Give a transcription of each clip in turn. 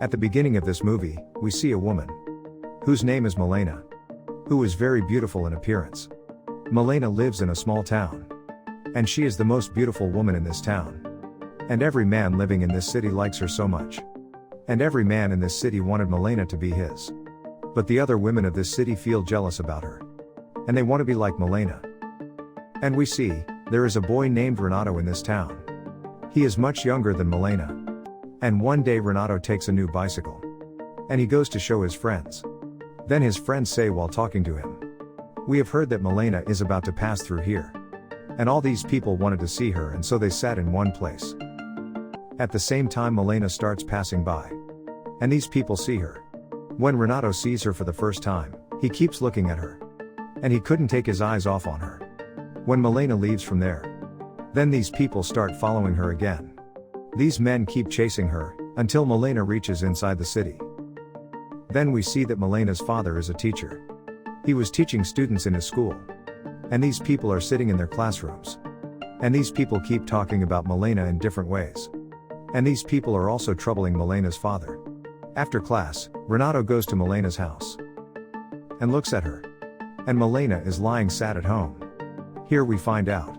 At the beginning of this movie, we see a woman whose name is Malena, who is very beautiful in appearance. Malena lives in a small town, and she is the most beautiful woman in this town. And every man living in this city likes her so much. And every man in this city wanted Malena to be his. But the other women of this city feel jealous about her, and they want to be like Malena. And we see, there is a boy named Renato in this town. He is much younger than Malena. And one day Renato takes a new bicycle, and he goes to show his friends. Then his friends say while talking to him, "We have heard that Malena is about to pass through here." And all these people wanted to see her, and so they sat in one place. At the same time Malena starts passing by, and these people see her. When Renato sees her for the first time, he keeps looking at her, and he couldn't take his eyes off on her. When Malena leaves from there, then these people start following her again. These men keep chasing her, until Malena reaches inside the city. Then we see that Malena's father is a teacher. He was teaching students in his school. And these people are sitting in their classrooms. And these people keep talking about Malena in different ways. And these people are also troubling Malena's father. After class, Renato goes to Malena's house and looks at her. And Malena is lying sad at home. Here we find out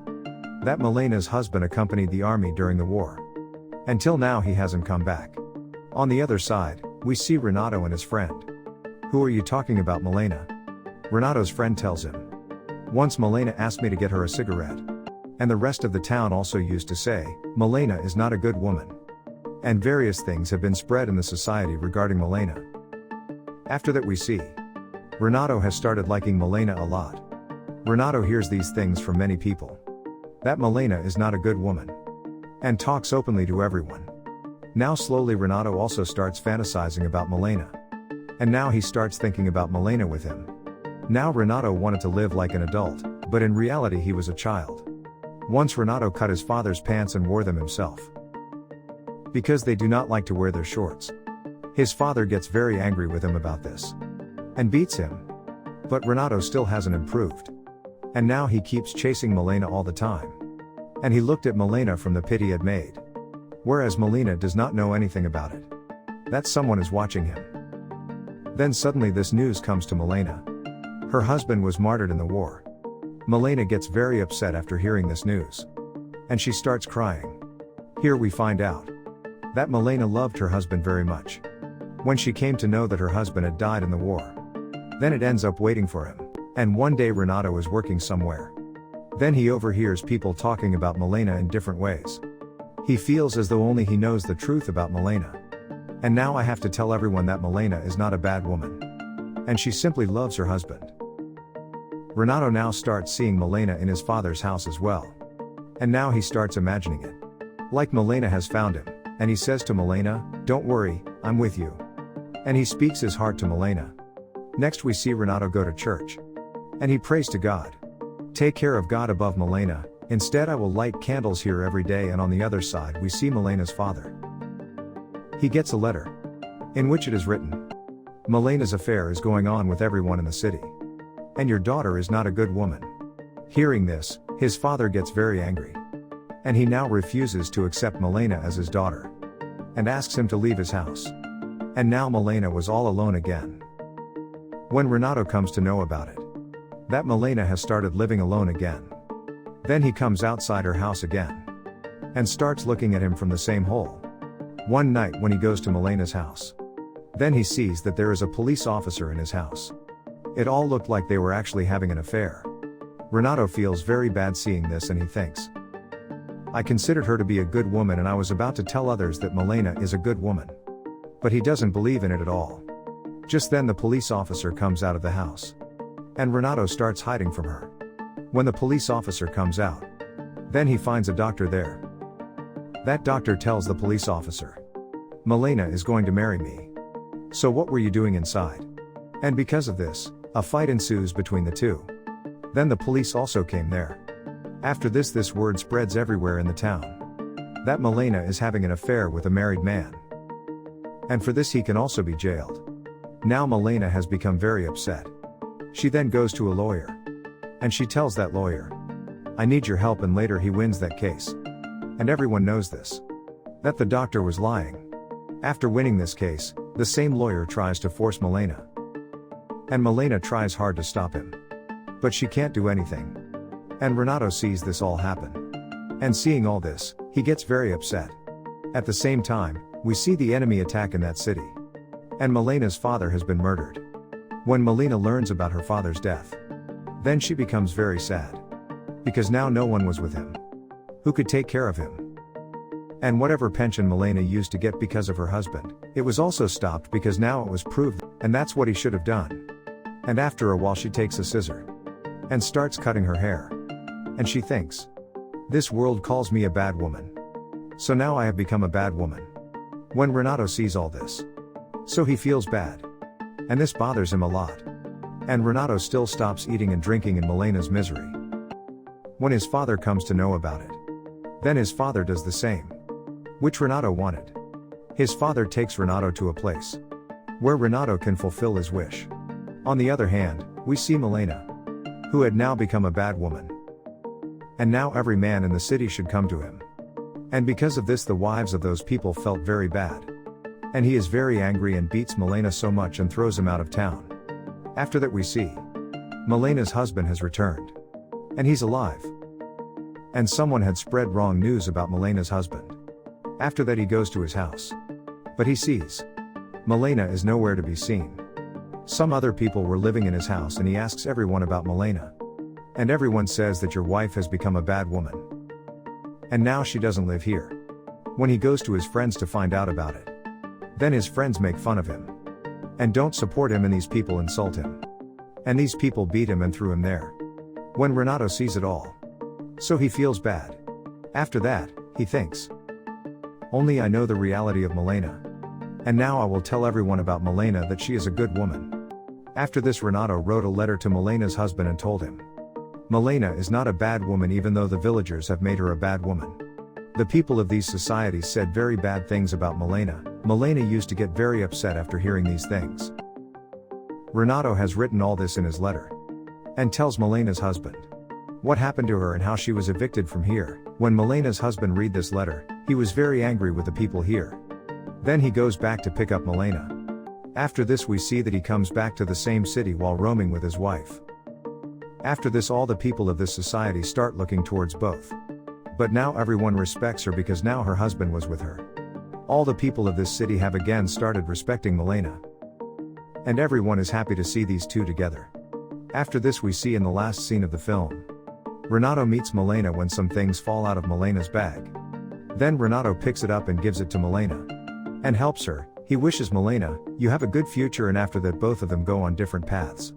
that Malena's husband accompanied the army during the war. Until now he hasn't come back. On the other side, we see Renato and his friend. "Who are you talking about, Malena?" Renato's friend tells him. "Once Malena asked me to get her a cigarette." And the rest of the town also used to say, "Malena is not a good woman." And various things have been spread in the society regarding Malena. After that we see, Renato has started liking Malena a lot. Renato hears these things from many people, that Malena is not a good woman, and talks openly to everyone. Now slowly Renato also starts fantasizing about Malena. And now he starts thinking about Malena with him. Now Renato wanted to live like an adult, but in reality he was a child. Once Renato cut his father's pants and wore them himself, because they do not like to wear their shorts. His father gets very angry with him about this, and beats him. But Renato still hasn't improved. And now he keeps chasing Malena all the time. And he looked at Malena from the pit he had made. Whereas Malena does not know anything about it, that someone is watching him. Then suddenly this news comes to Malena. Her husband was martyred in the war. Malena gets very upset after hearing this news. And she starts crying. Here we find out that Malena loved her husband very much. When she came to know that her husband had died in the war, then it ends up waiting for him. And one day Renato is working somewhere. Then he overhears people talking about Malena in different ways. He feels as though only he knows the truth about Malena. And now I have to tell everyone that Malena is not a bad woman. And she simply loves her husband. Renato now starts seeing Malena in his father's house as well. And now he starts imagining it, like Malena has found him, and he says to Malena, "Don't worry, I'm with you." And he speaks his heart to Malena. Next we see Renato go to church. And he prays to God. Take care of God above Malena, instead I will light candles here every day. And on the other side we see Malena's father. He gets a letter, in which it is written, "Malena's affair is going on with everyone in the city. And your daughter is not a good woman." Hearing this, his father gets very angry. And he now refuses to accept Malena as his daughter, and asks him to leave his house. And now Malena was all alone again. When Renato comes to know about it, that Malena has started living alone again. Then he comes outside her house again, and starts looking at him from the same hole. One night when he goes to Malena's house, then he sees that there is a police officer in his house. It all looked like they were actually having an affair. Renato feels very bad seeing this, and he thinks, I considered her to be a good woman, and I was about to tell others that Malena is a good woman. But he doesn't believe in it at all. Just then the police officer comes out of the house. And Renato starts hiding from her. When the police officer comes out, then he finds a doctor there. That doctor tells the police officer, "Malena is going to marry me. So what were you doing inside?" And because of this, a fight ensues between the two. Then the police also came there. After this word spreads everywhere in the town, that Malena is having an affair with a married man. And for this he can also be jailed. Now Malena has become very upset. She then goes to a lawyer. And she tells that lawyer, "I need your help," and later he wins that case. And everyone knows this, that the doctor was lying. After winning this case, the same lawyer tries to force Malena. And Malena tries hard to stop him. But she can't do anything. And Renato sees this all happen. And seeing all this, he gets very upset. At the same time, we see the enemy attack in that city. And Malena's father has been murdered. When Malena learns about her father's death, then she becomes very sad. Because now no one was with him. Who could take care of him? And whatever pension Malena used to get because of her husband, it was also stopped because now it was proved, and that's what he should have done. And after a while she takes a scissor and starts cutting her hair. And she thinks, this world calls me a bad woman. So now I have become a bad woman. When Renato sees all this, so he feels bad. And this bothers him a lot. And Renato still stops eating and drinking in Malena's misery. When his father comes to know about it, then his father does the same. Which Renato wanted. His father takes Renato to a place where Renato can fulfill his wish. On the other hand, we see Malena, who had now become a bad woman. And now every man in the city should come to him. And because of this the wives of those people felt very bad. And he is very angry and beats Malena so much and throws him out of town. After that we see Malena's husband has returned. And he's alive. And someone had spread wrong news about Malena's husband. After that he goes to his house. But he sees Malena is nowhere to be seen. Some other people were living in his house and he asks everyone about Malena. And everyone says that your wife has become a bad woman. And now she doesn't live here. When he goes to his friends to find out about it, then his friends make fun of him. And don't support him and these people insult him. And these people beat him and threw him there. When Renato sees it all, so he feels bad. After that, he thinks, only I know the reality of Malena. And now I will tell everyone about Malena that she is a good woman. After this Renato wrote a letter to Malena's husband and told him, Malena is not a bad woman even though the villagers have made her a bad woman. The people of these societies said very bad things about Malena. Malena used to get very upset after hearing these things. Renato has written all this in his letter. And tells Malena's husband what happened to her and how she was evicted from here. When Malena's husband read this letter, he was very angry with the people here. Then he goes back to pick up Malena. After this we see that he comes back to the same city while roaming with his wife. After this all the people of this society start looking towards both. But now everyone respects her because now her husband was with her. All the people of this city have again started respecting Malena. And everyone is happy to see these two together. After this we see in the last scene of the film, Renato meets Malena when some things fall out of Malena's bag. Then Renato picks it up and gives it to Malena. And helps her. He wishes Malena, you have a good future, and after that both of them go on different paths.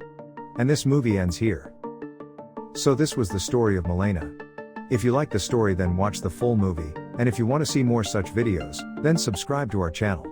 And this movie ends here. So this was the story of Malena. If you like the story then watch the full movie, and if you want to see more such videos, then subscribe to our channel.